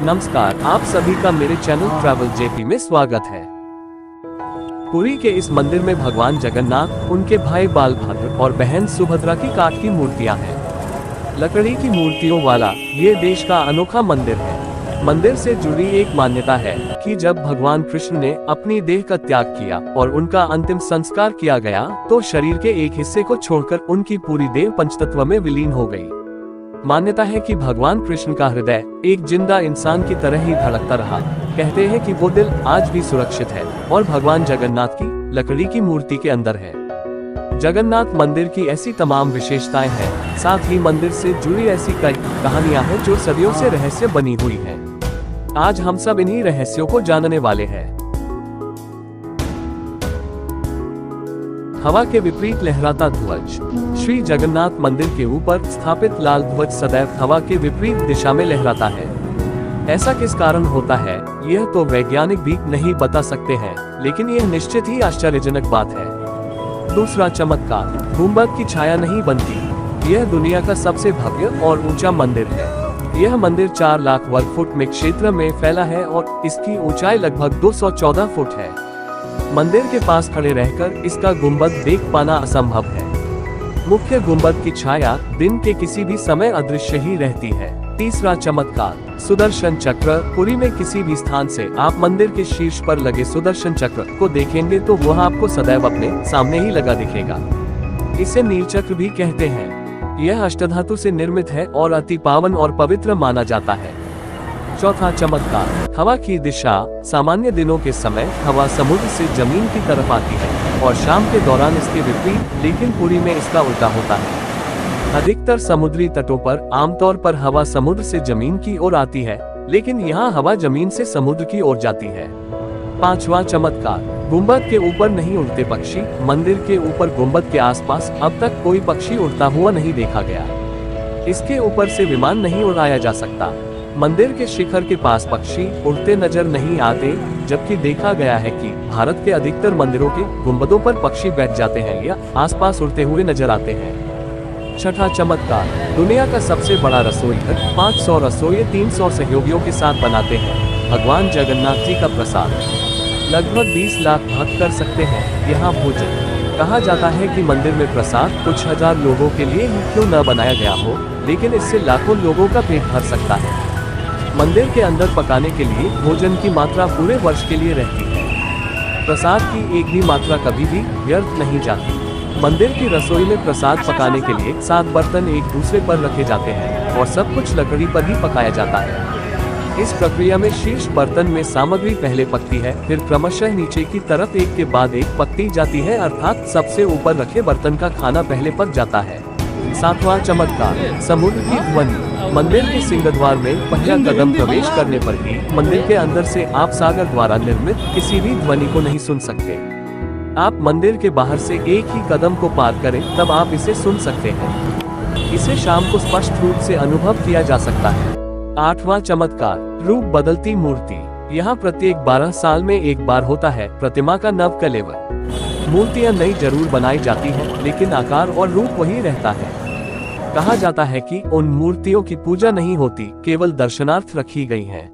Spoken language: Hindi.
नमस्कार, आप सभी का मेरे चैनल ट्रैवल जेपी में स्वागत है। पुरी के इस मंदिर में भगवान जगन्नाथ, उनके भाई बालभद्र और बहन सुभद्रा की काठ की मूर्तियां हैं। लकड़ी की मूर्तियों वाला ये देश का अनोखा मंदिर है। मंदिर से जुड़ी एक मान्यता है कि जब भगवान कृष्ण ने अपनी देह का त्याग किया और उनका अंतिम संस्कार किया गया, तो शरीर के एक हिस्से को छोड़कर उनकी पूरी देह पंचतत्व में विलीन हो गई। मान्यता है कि भगवान कृष्ण का हृदय एक जिंदा इंसान की तरह ही धड़कता रहा। कहते हैं कि वो दिल आज भी सुरक्षित है और भगवान जगन्नाथ की लकड़ी की मूर्ति के अंदर है। जगन्नाथ मंदिर की ऐसी तमाम विशेषताएं हैं, साथ ही मंदिर से जुड़ी ऐसी कई कहानियां हैं जो सदियों से रहस्य बनी हुई हैं। आज हम सब इन्हीं रहस्यों को जानने वाले हैं। हवा के विपरीत लहराता ध्वज। श्री जगन्नाथ मंदिर के ऊपर स्थापित लाल ध्वज सदैव हवा के विपरीत दिशा में लहराता है। ऐसा किस कारण होता है, यह तो वैज्ञानिक भी नहीं बता सकते हैं, लेकिन यह निश्चित ही आश्चर्यजनक बात है। दूसरा चमत्कार, गुंबद की छाया नहीं बनती। यह दुनिया का सबसे भव्य और ऊंचा मंदिर है। यह मंदिर 4 लाख वर्ग फुट में क्षेत्र में फैला है और इसकी ऊंचाई लगभग 214 फुट है। मंदिर के पास खड़े रहकर इसका गुंबद देख पाना असंभव है। मुख्य गुंबद की छाया दिन के किसी भी समय अदृश्य ही रहती है। तीसरा चमत्कार, सुदर्शन चक्र। पुरी में किसी भी स्थान से आप मंदिर के शीर्ष पर लगे सुदर्शन चक्र को देखेंगे तो वह आपको सदैव अपने सामने ही लगा दिखेगा। इसे नीलचक्र भी कहते हैं। यह अष्टधातु से निर्मित है और अति पावन और पवित्र माना जाता है। चौथा चमत्कार, हवा की दिशा। सामान्य दिनों के समय हवा समुद्र से जमीन की तरफ आती है और शाम के दौरान इसके विपरीत, लेकिन पुरी में इसका उल्टा होता है। अधिकतर समुद्री तटों पर आमतौर पर हवा समुद्र से जमीन की ओर आती है, लेकिन यहाँ हवा जमीन से समुद्र की ओर जाती है। पांचवा चमत्कार, गुंबद के ऊपर नहीं उड़ते पक्षी। मंदिर के ऊपर गुंबद के आसपास अब तक कोई पक्षी उड़ता हुआ नहीं देखा गया। इसके ऊपर से विमान नहीं उड़ाया जा सकता। मंदिर के शिखर के पास पक्षी उड़ते नजर नहीं आते, जबकि देखा गया है कि भारत के अधिकतर मंदिरों के गुंबदों पर पक्षी बैठ जाते हैं या आसपास उड़ते हुए नजर आते हैं। छठा चमत्कार, दुनिया का सबसे बड़ा रसोई घर। 500 रसोई 300 सहयोगियों के साथ बनाते हैं भगवान जगन्नाथ जी का प्रसाद। लगभग 20 लाख भक्त कर सकते हैं यहाँ भोजन। कहा जाता है कि मंदिर में प्रसाद कुछ हजार लोगों के लिए ही क्यों न बनाया गया हो, लेकिन इससे लाखों लोगों का पेट भर सकता है। मंदिर के अंदर पकाने के लिए भोजन की मात्रा पूरे वर्ष के लिए रहती है। प्रसाद की एक भी मात्रा कभी भी व्यर्थ नहीं जाती। मंदिर की रसोई में प्रसाद पकाने के लिए 7 बर्तन एक दूसरे पर रखे जाते हैं और सब कुछ लकड़ी पर ही पकाया जाता है। इस प्रक्रिया में शीर्ष बर्तन में सामग्री पहले पकती है, फिर क्रमशः नीचे की तरफ एक के बाद एक पकती जाती है, अर्थात सबसे ऊपर रखे बर्तन का खाना पहले पक जाता है। सातवां चमत्कार, समुद्र की ध्वनि। मंदिर के सिंहद्वार में पहला कदम प्रवेश करने पर ही मंदिर के अंदर से आप सागर द्वारा निर्मित किसी भी ध्वनि को नहीं सुन सकते। आप मंदिर के बाहर से एक ही कदम को पार करें तब आप इसे सुन सकते हैं। इसे शाम को स्पष्ट रूप से अनुभव किया जा सकता है। आठवां चमत्कार, रूप बदलती मूर्ति। यहाँ प्रत्येक 12 साल में एक बार होता है प्रतिमा का नव कलेवर। मूर्तियाँ नई जरूर बनाई जाती हैं, लेकिन आकार और रूप वही रहता है। कहा जाता है कि उन मूर्तियों की पूजा नहीं होती, केवल दर्शनार्थ रखी गई हैं।